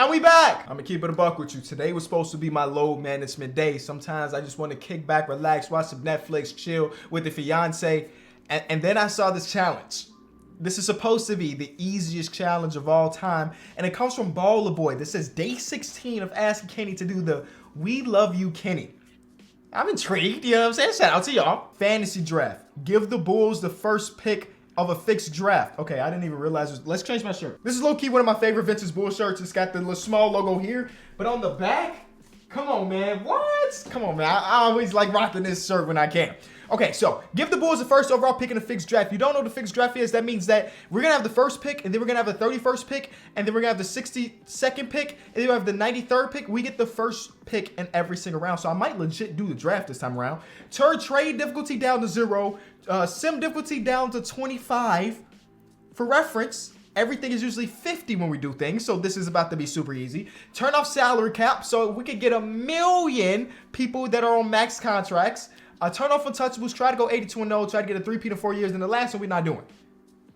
And we back! I'm gonna keep it a buck with you. Today was supposed to be my load management day. Sometimes I just want to kick back, relax, watch some Netflix, chill with the fiance. And then I saw this challenge. This is supposed to be the easiest challenge of all time. And it comes from Baller Boy. This says day 16 of asking Kenny to do the We Love You Kenny. I'm intrigued, you know what I'm saying? Shout out to y'all. Fantasy draft. Give the Bulls the first pick of a fixed draft. Okay, I didn't even realize. Let's change my shirt. This is low-key one of my favorite vintage Bull shirts. It's got the little small logo here, but on the back, come on, man. What? Come on, man. I always like rocking this shirt when I can. Okay, so give the Bulls the first overall pick in a fixed draft. If you don't know what the fixed draft is, that means that we're going to have the first pick, and then we're going to have the 31st pick, and then we're going to have the 62nd pick, and then we have the 93rd pick. We get the first pick in every single round, so I might legit do the draft this time around. Turn trade difficulty down to 0, sim difficulty down to 25. For reference, everything is usually 50 when we do things, so this is about to be super easy. Turn off salary cap so we can get 1 million people that are on max contracts. Turn off untouchables, try to go 82-0, try to get a 3-peat in 4 years, and the last one we're not doing.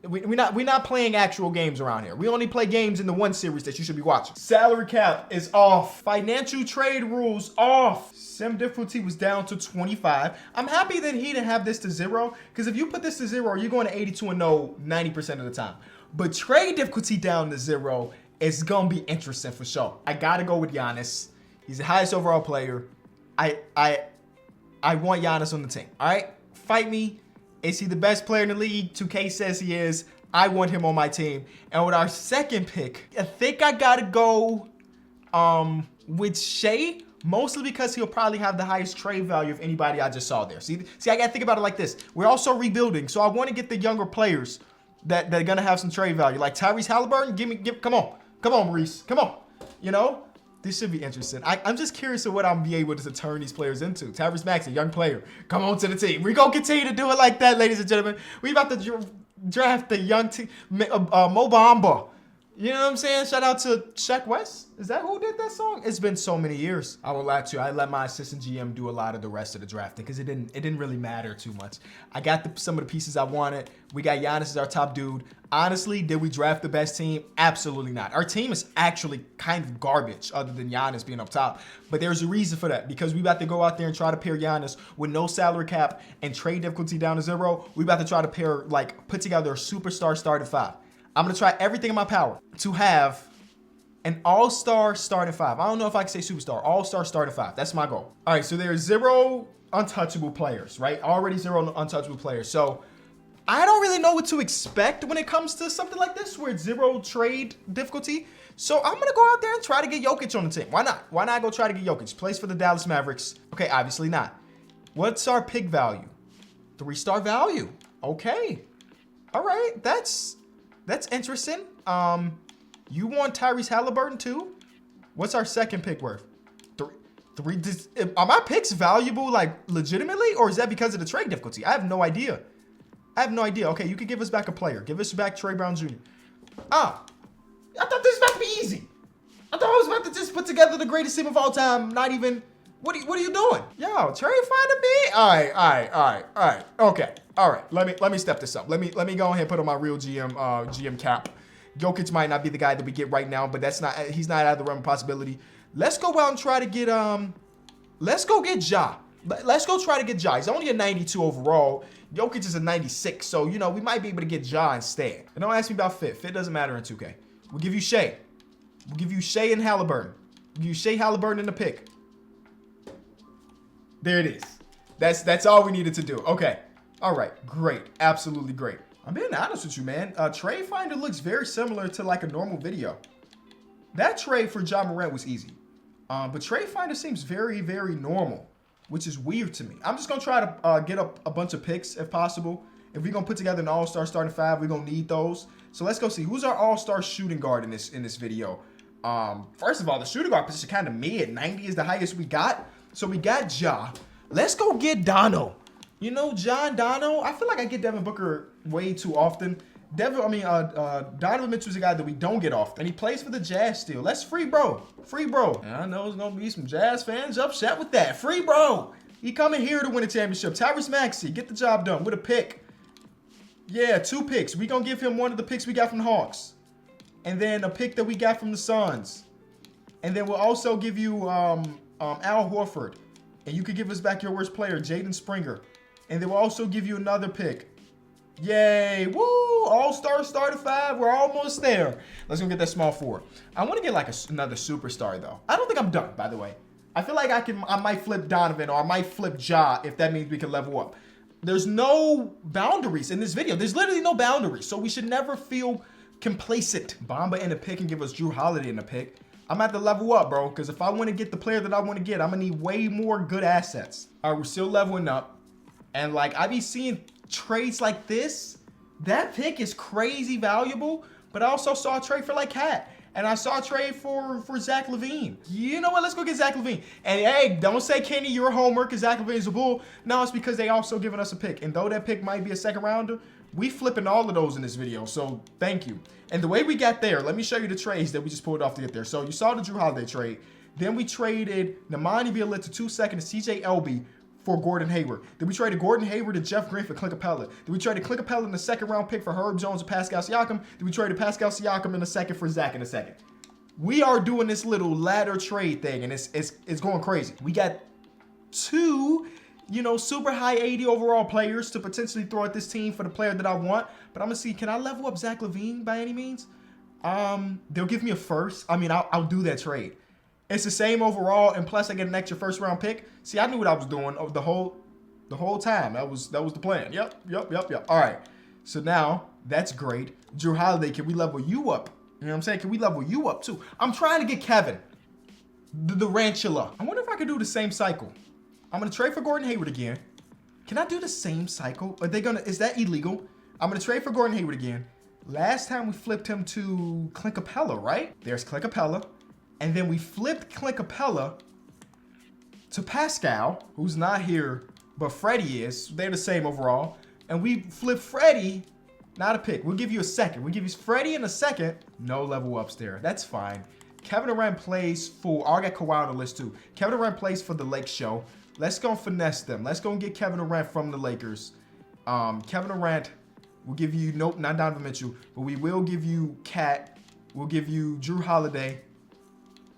We're not playing actual games around here. We only play games in the one series that you should be watching. Salary cap is off. Financial trade rules off. Sim difficulty was down to 25. I'm happy that he didn't have this to 0, because if you put this to 0, you're going to 82-0 90% of the time. But trade difficulty down to 0 is going to be interesting for sure. I got to go with Giannis. He's the highest overall player. I want Giannis on the team, all right? Fight me. Is he the best player in the league? 2K says he is. I want him on my team. And with our second pick, I think I got to go with Shai, mostly because he'll probably have the highest trade value of anybody I just saw there. See, I got to think about it like this. We're also rebuilding, so I want to get the younger players that are going to have some trade value. Like Tyrese Halliburton, come on, Maurice, come on, you know? This should be interesting. I'm just curious of what I'm be able to turn these players into. Tyrese Maxey, young player, come on to the team. We're going to continue to do it like that, ladies and gentlemen. We about to draft the young team, Mo Bamba. You know what I'm saying? Shout out to Shaq West. Is that who did that song? It's been so many years. I will lie to you. I let my assistant GM do a lot of the rest of the drafting because it didn't really matter too much. I got some of the pieces I wanted. We got Giannis as our top dude. Honestly, did we draft the best team? Absolutely not. Our team is actually kind of garbage other than Giannis being up top. But there's a reason for that because we about to go out there and try to pair Giannis with no salary cap and trade difficulty down to 0. We about to try to pair, put together a superstar starting 5. I'm going to try everything in my power to have an all-star starting 5. I don't know if I can say superstar. All-star starting 5. That's my goal. All right, so there's 0 untouchable players, right? Already 0 untouchable players. So I don't really know what to expect when it comes to something like this where it's 0 trade difficulty. So I'm going to go out there and try to get Jokic on the team. Why not? Why not go try to get Jokic? Plays for the Dallas Mavericks. Okay, obviously not. What's our pick value? 3-star value. Okay. All right, that's interesting. You want Tyrese Halliburton too? What's our second pick worth? 3. Are my picks valuable, legitimately, or is that because of the trade difficulty? I have no idea. Okay, you could give us back a player. Give us back Trey Brown Jr. I thought this was about to be easy. I thought I was about to just put together the greatest team of all time. Not even. What are you doing? Yo, Trey finding me? All right. Okay. All right. Let me step this up. Let me go ahead and put on my real GM cap. Jokic might not be the guy that we get right now, but he's not out of the realm of possibility. Let's go out and try to get let's go get Ja. Let's go try to get Ja. He's only a 92 overall. Jokic is a 96, so we might be able to get Ja instead. And don't ask me about fit. Fit doesn't matter in 2K. We'll give you Shai. We'll give you Shai and Halliburton. We'll give you Shai Halliburton in the pick. There it is. That's all we needed to do. Okay. All right. Great. Absolutely great. I'm being honest with you, man. Trade Finder looks very similar to a normal video. That trade for Ja Morant was easy. But Trade Finder seems very, very normal, which is weird to me. I'm just going to try to get up a bunch of picks if possible. If we're going to put together an all-star starting 5, we're going to need those. So let's go see. Who's our all-star shooting guard in this video? First of all, the shooting guard position kind of mid. 90 is the highest we got. So we got Ja. Let's go get Dono. John Dono. I feel like I get Devin Booker way too often. Donovan Mitchell's a guy that we don't get often. And he plays for the Jazz still. Let's free bro. And I know there's going to be some Jazz fans upset with that. Free bro. He coming here to win a championship. Tyrese Maxey, get the job done with a pick. Yeah, 2 picks. We going to give him one of the picks we got from the Hawks. And then a pick that we got from the Suns. And then we'll also give you Al Horford. And you could give us back your worst player, Jaden Springer. And then we'll also give you another pick. Yay. Woo. All-star starter 5. We're almost there. Let's go get that small forward. I want to get like another superstar, though. I don't think I'm done, by the way. I feel like I might flip Donovan or I might flip Ja if that means we can level up. There's no boundaries in this video. There's literally no boundaries. So we should never feel complacent. Bamba in the pick and give us Jrue Holiday in the pick. I'm at the level up, bro, because if I want to get the player that I want to get, I'm going to need way more good assets. All right, we're still leveling up. And, like, I be seeing trades like this. That pick is crazy valuable, but I also saw a trade for, like, Cat. And I saw a trade for Zach LaVine. You know what? Let's go get Zach LaVine. And, hey, don't say, Kenny, you're a homer because Zach LaVine is a bull. No, it's because they also giving us a pick. And though that pick might be a second rounder, we flipping all of those in this video, so thank you. And the way we got there, let me show you the trades that we just pulled off to get there. So you saw the Jrue Holiday trade. Then we traded Nemanja Bjelica 2 seconds to CJ Elby for Gordon Hayward. Then we traded Gordon Hayward to Jeff Green for Clint Capella. Then we traded Clint Capella in the second round pick for Herb Jones and Pascal Siakam. Then we traded Pascal Siakam in the second for Zach in the second. We are doing this little ladder trade thing, and it's going crazy. We got 2, you know, super high 80 overall players to potentially throw at this team for the player that I want. But I'm going to see, can I level up Zach LaVine by any means? They'll give me a first. I mean, I'll do that trade. It's the same overall, and plus I get an extra first round pick. See, I knew what I was doing the whole time. That was the plan. Yep. All right. So now, that's great. Jrue Holiday, can we level you up? You know what I'm saying? Can we level you up too? I'm trying to get Kevin, the Rantula. I wonder if I could do the same cycle. I'm going to trade for Gordon Hayward again. Can I do the same cycle? Are they going to, is that illegal? I'm going to trade for Gordon Hayward again. Last time we flipped him to Clint Capella, right? There's Clint Capella. And then we flipped Clint Capella to Pascal, who's not here, but Freddie is. They're the same overall. And we flipped Freddie, not a pick. We'll give you a second. We'll give you Freddie in a second. No level ups there. That's fine. Kevin Durant plays for, I got Kawhi on the list too. Kevin Durant plays for the Lake Show. Let's go finesse them. Let's go and get Kevin Durant from the Lakers. Kevin Durant will give you, nope, not Donovan Mitchell, but we will give you Cat. We'll give you Jrue Holiday.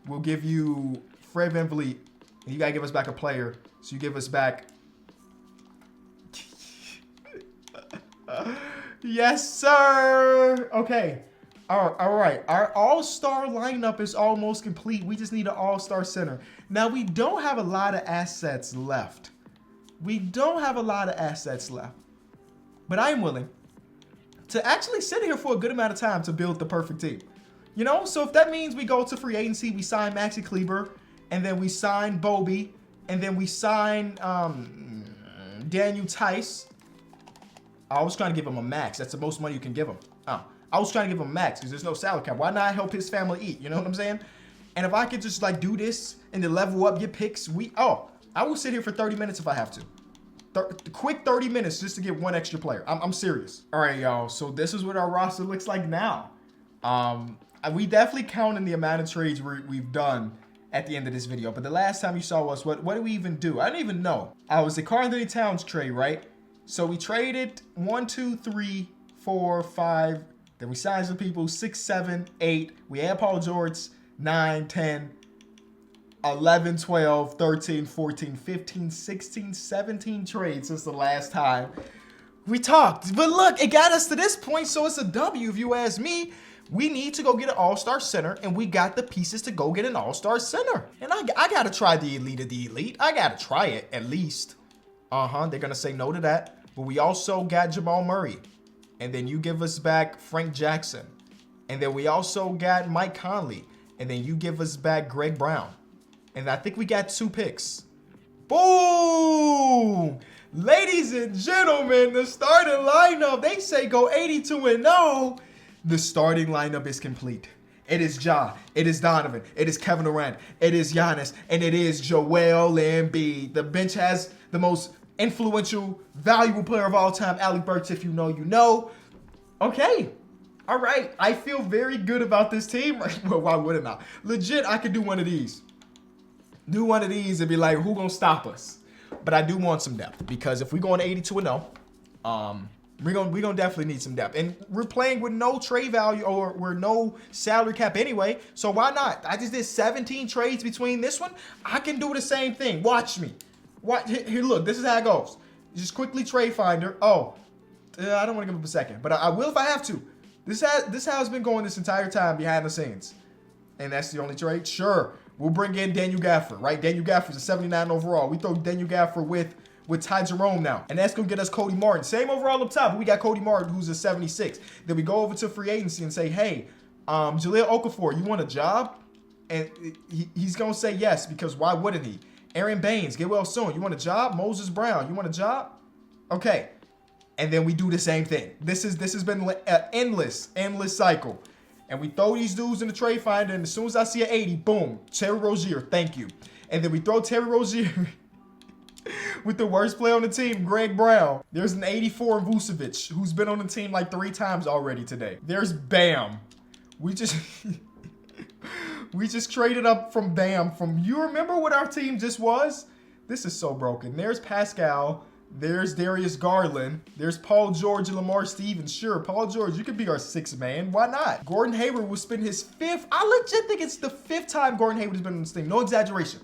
We'll give you Fred VanVleet. And you got to give us back a player. So you give us back. Yes, sir. Okay. All right. Our all-star lineup is almost complete. We just need an all-star center. Now, we don't have a lot of assets left. But I am willing to actually sit here for a good amount of time to build the perfect team. You know, so if that means we go to free agency, we sign Maxi Kleber, and then we sign Bobby, and then we sign Daniel Tice. I was trying to give him a max. That's the most money you can give him. I was trying to give him a max because there's no salary cap. Why not help his family eat? You know what I'm saying? And if I could just like do this and then level up, get picks, I will sit here for 30 minutes if I have to. Quick 30 minutes just to get one extra player. I'm serious. All right, y'all. So this is what our roster looks like now. We definitely counting the amount of trades we've done at the end of this video. But the last time you saw us, what did we even do? I don't even know. I was the Karl-Anthony Towns trade, right? So we traded 1, 2, 3, 4, 5. Then we signed some people 6, 7, 8. We had Paul George 9, 10, 11, 12, 13, 14, 15, 16, 17 trades since the last time we talked. But look, it got us to this point, so it's a W if you ask me. We need to go get an all-star center, and we got the pieces to go get an all-star center. And I got to try the elite of the elite. I got to try it, at least. They're going to say no to that. But we also got Jamal Murray. And then you give us back Frank Jackson. And then we also got Mike Conley. And then you give us back Greg Brown. And I think we got 2 picks. Boom! Ladies and gentlemen, the starting lineup, they say go 82-0. The starting lineup is complete. It is Ja, it is Donovan, it is Kevin Durant, it is Giannis, and it is Joel Embiid. The bench has the most influential, valuable player of all time, Alec Burks. If you know, you know. Okay. All right. I feel very good about this team. Well, why wouldn't I? Legit, I could do one of these. Do one of these and be like, who gonna stop us? But I do want some depth because if we go on 82-0, We're gonna definitely need some depth. And we're playing with no trade value or we're no salary cap anyway. So why not? I just did 17 trades between this one. I can do the same thing. Watch me. Here, look, this is how it goes. Just quickly trade finder. Oh, I don't want to give up a second, but I will if I have to. This how it's been going this entire time behind the scenes. And that's the only trade? Sure. We'll bring in Daniel Gafford, right? Daniel Gafford's a 79 overall. We throw Daniel Gafford with Ty Jerome now. And that's going to get us Cody Martin. Same overall up top, but we got Cody Martin, who's a 76. Then we go over to free agency and say, hey, Jahlil Okafor, you want a job? And he's going to say yes, because why wouldn't he? Aaron Baines, get well soon. You want a job? Moses Brown, you want a job? Okay. And then we do the same thing. This has been an endless cycle. And we throw these dudes in the trade finder, and as soon as I see an 80, boom, Terry Rozier, thank you. And then we throw Terry Rozier with the worst player on the team, Greg Brown. There's an 84 in Vucevic, who's been on the team like 3 times already today. There's Bam. We just traded up from Bam. You remember what our team just was? This is so broken. There's Pascal. There's Darius Garland. There's Paul George and Lamar Stevens. Sure, Paul George, you could be our 6th man. Why not? Gordon Hayward will spend his 5th. I legit think it's the 5th time Gordon Hayward has been on this team. No exaggeration.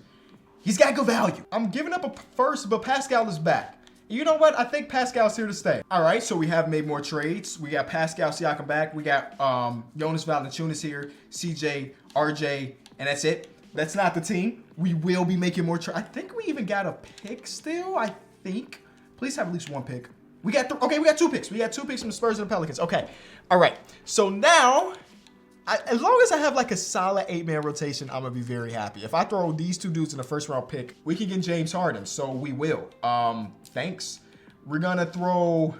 He's got good value. I'm giving up a first, but Pascal is back. And you know what? I think Pascal's here to stay. All right, so we have made more trades. We got Pascal Siakam back. We got Jonas Valanciunas here, CJ, RJ, and that's it. That's not the team. We will be making more trades. I think we even got a pick still, I think. Please have at least 1 pick. We got 2 picks. We got 2 picks from the Spurs and the Pelicans. Okay. All right. So now, as long as I have like a solid 8-man rotation, I'm going to be very happy. If I throw these 2 dudes in the first round pick, we can get James Harden. So we will. Thanks. We're going to throw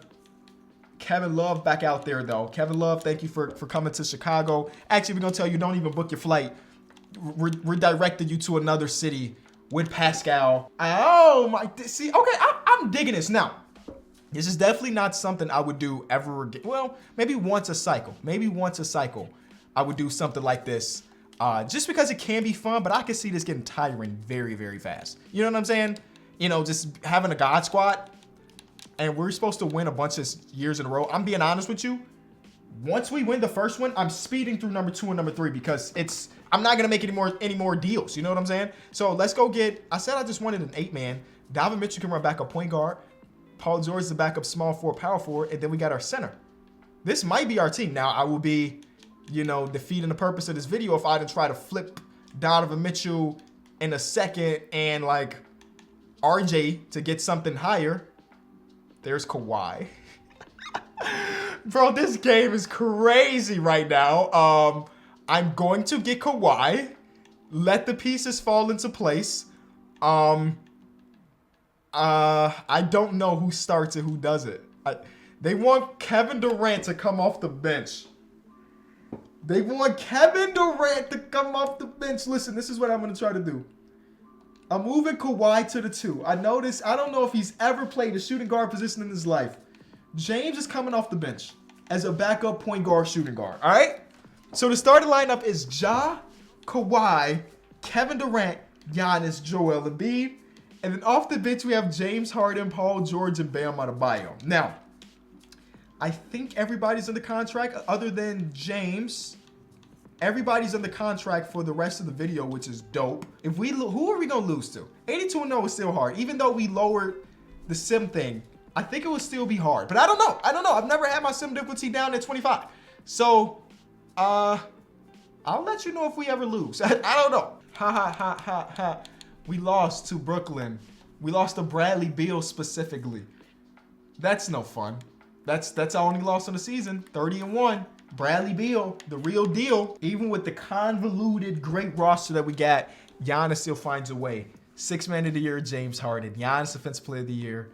Kevin Love back out there, though. Kevin Love, thank you for coming to Chicago. Actually, we're going to tell you, don't even book your flight. We're directing you to another city with Pascal. Oh my, see, okay, I'm digging this. Now, this is definitely not something I would do ever again. Well, maybe once a cycle. I would do something like this. Just because it can be fun, but I can see this getting tiring very, very fast. You know what I'm saying? You know, just having a God squad, and we're supposed to win a bunch of years in a row. I'm being honest with you. Once we win the first one, I'm speeding through number 2 and number 3 because I'm not gonna make any more deals. You know what I'm saying? So let's go get. I said I just wanted an 8-man. Donovan Mitchell can run backup point guard. Paul George is the backup small forward, power forward, and then we got our center. This might be our team. Now I will be, you know, defeating the purpose of this video if I didn't try to flip Donovan Mitchell in a second and like RJ to get something higher. There's Kawhi. Bro, this game is crazy right now. I'm going to get Kawhi, let the pieces fall into place. I don't know who starts and who doesn't. They want Kevin Durant to come off the bench. Listen, this is what I'm going to try to do. I'm moving Kawhi to the 2. I don't know if he's ever played a shooting guard position in his life. James is coming off the bench as a backup point guard, shooting guard. All right? So the starting lineup is Ja, Kawhi, Kevin Durant, Giannis, Joel Embiid. And then off the bench, we have James Harden, Paul George, and Bam Adebayo. Now, I think everybody's under contract other than James. Everybody's under contract for the rest of the video, which is dope. Who are we going to lose to? 82-0 is still hard. Even though we lowered the sim thing, I think it would still be hard. But I don't know. I've never had my sim difficulty down at 25. So, I'll let you know if we ever lose. I don't know. Ha. We lost to Brooklyn. We lost to Bradley Beal specifically. That's no fun. That's our only loss on the season. 30-1. Bradley Beal, the real deal. Even with the convoluted great roster that we got, Giannis still finds a way. 6th man of the year, James Harden. Giannis Defensive Player of the Year.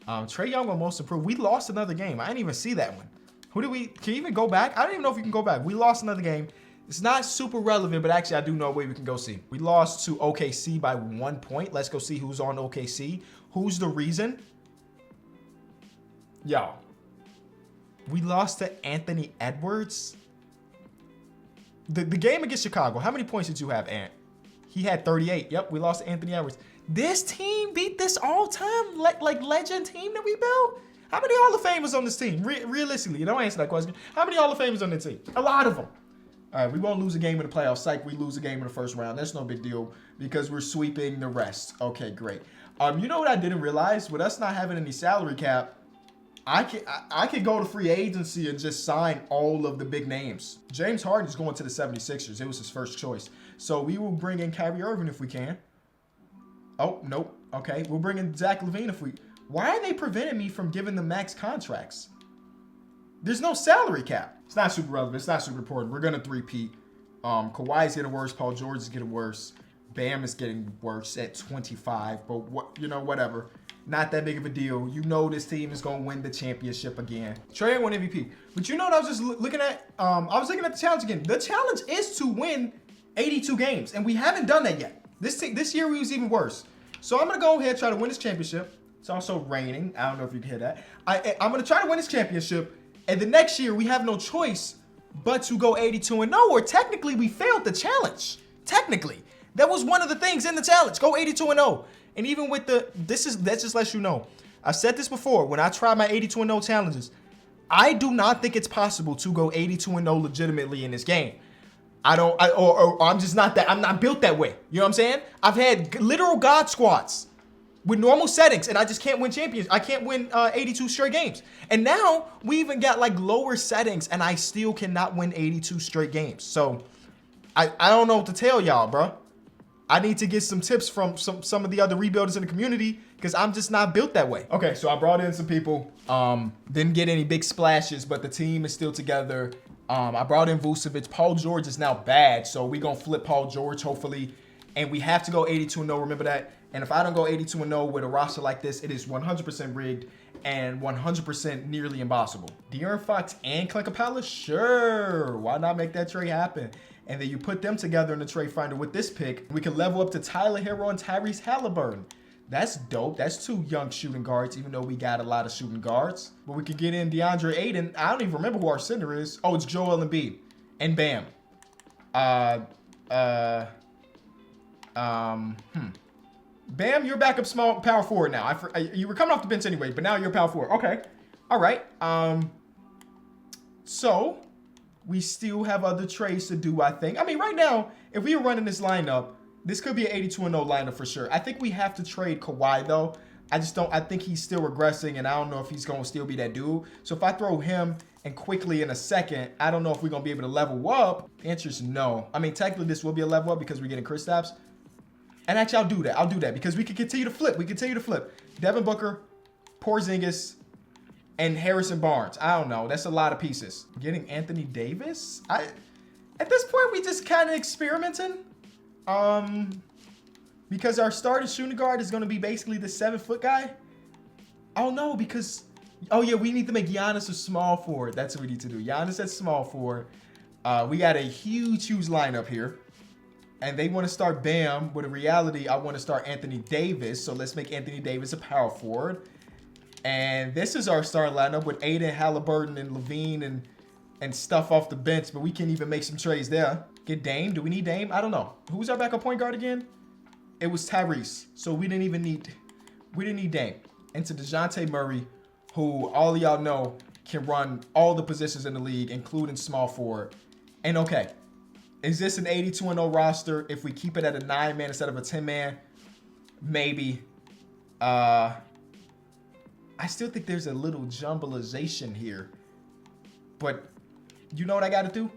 Trae Young on Most Improved. We lost another game. I didn't even see that one. Can you even go back? I don't even know if you can go back. We lost another game. It's not super relevant, but actually I do know a way we can go see. We lost to OKC by 1 point. Let's go see who's on OKC. Who's the reason? Yo. We lost to Anthony Edwards. The game against Chicago, how many points did you have, Ant? He had 38. Yep, we lost to Anthony Edwards. This team beat this all-time like legend team that we built? How many Hall of Famers on this team? Realistically, don't answer that question. How many Hall of Famers on the team? A lot of them. All right, we won't lose a game in the playoffs. Psych, we lose a game in the first round. That's no big deal because we're sweeping the rest. Okay, great. You know what I didn't realize? With us not having any salary cap, I could go to free agency and just sign all of the big names. James Harden is going to the 76ers. It was his first choice. So we will bring in Kyrie Irving if we can. Oh, nope. Okay, we'll bring in Zach LaVine if we... Why are they preventing me from giving them max contracts? There's no salary cap. It's not super relevant. It's not super important. We're going to three-peat. Kawhi's getting worse. Paul George is getting worse. Bam is getting worse at 25. But, whatever. Not that big of a deal. You know this team is going to win the championship again. Trae won MVP. But you know what I was just looking at? I was looking at the challenge again. The challenge is to win 82 games. And we haven't done that yet. This year we was even worse. So I'm going to go ahead and try to win this championship. It's also raining. I don't know if you can hear that. I'm going to try to win this championship. And the next year, we have no choice but to go 82-0, or technically, we failed the challenge. Technically. That was one of the things in the challenge. Go 82-0. And even with that just lets you know. I've said this before. When I try my 82-0 challenges, I do not think it's possible to go 82-0 legitimately in this game. I'm just not that. I'm not built that way. You know what I'm saying? I've had literal God squads with normal settings, and I just can't win champions. I can't win 82 straight games. And now we even got like lower settings, and I still cannot win 82 straight games. So I don't know what to tell y'all, bro. I need to get some tips from some of the other rebuilders in the community because I'm just not built that way. Okay, so I brought in some people. Didn't get any big splashes, but the team is still together. I brought in Vucevic. Paul George is now bad, so we're going to flip Paul George, hopefully. And we have to go 82-0, remember that. And if I don't go 82-0 with a roster like this, it is 100% rigged and 100% nearly impossible. De'Aaron Fox and Clint Capella? Sure. Why not make that trade happen? And then you put them together in the trade finder with this pick. We can level up to Tyler Hero and Tyrese Halliburton. That's dope. That's two young shooting guards, even though we got a lot of shooting guards. But we could get in DeAndre Ayton. I don't even remember who our center is. Oh, it's Joel Embiid. And Bam. Bam, you're backup small power forward now. You were coming off the bench anyway, but now you're power forward. Okay. All right. So we still have other trades to do, I think. I mean, right now, if we were running this lineup, this could be an 82-0 lineup for sure. I think we have to trade Kawhi, though. I think he's still regressing, and I don't know if he's going to still be that dude. So if I throw him and quickly in a second, I don't know if we're going to be able to level up. The answer is no. I mean, technically, this will be a level up because we're getting Kristaps. And actually, I'll do that because we can continue to flip. Devin Booker, Porzingis, and Harrison Barnes. I don't know. That's a lot of pieces. Getting Anthony Davis? At this point, we just kind of experimenting. Because our starting shooting guard is going to be basically the 7-foot guy. Oh, no, because... Oh, yeah, we need to make Giannis a small forward. That's what we need to do. Giannis at small forward. We got a huge lineup here. And they want to start Bam, but in reality, I want to start Anthony Davis. So let's make Anthony Davis a power forward. And this is our starting lineup with Aiden, Halliburton, and LaVine and stuff off the bench. But we can even make some trades there. Get Dame. Do we need Dame? I don't know. Who's our backup point guard again? It was Tyrese. So we didn't need Dame. Into DeJounte Murray, who all of y'all know can run all the positions in the league, including small forward. And okay. Is this an 82-0 roster if we keep it at a 9-man instead of a 10-man? Maybe. I still think there's a little jumbleization here. But you know what I got to do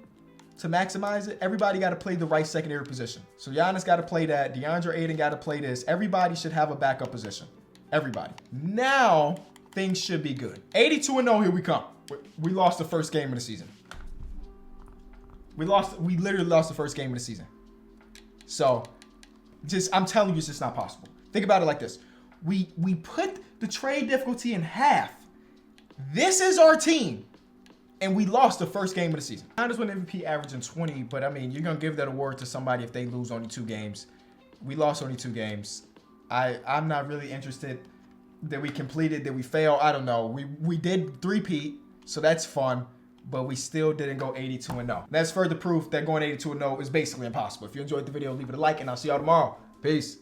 to maximize it? Everybody got to play the right secondary position. So Giannis got to play that. DeAndre Ayton got to play this. Everybody should have a backup position. Everybody. Now, things should be good. 82-0, here we come. We lost the first game of the season. We literally lost the first game of the season. So, I'm telling you, it's just not possible. Think about it like this. We put the trade difficulty in half. This is our team. And we lost the first game of the season. Giannis won MVP averaging 20, but I mean, you're going to give that award to somebody if they lose only 2 games. We lost only 2 games. I'm not really interested that we completed, that we failed. I don't know. We did 3-peat, so that's fun. But we still didn't go 82-0. That's further proof that going 82-0 is basically impossible. If you enjoyed the video, leave it a like, and I'll see y'all tomorrow. Peace.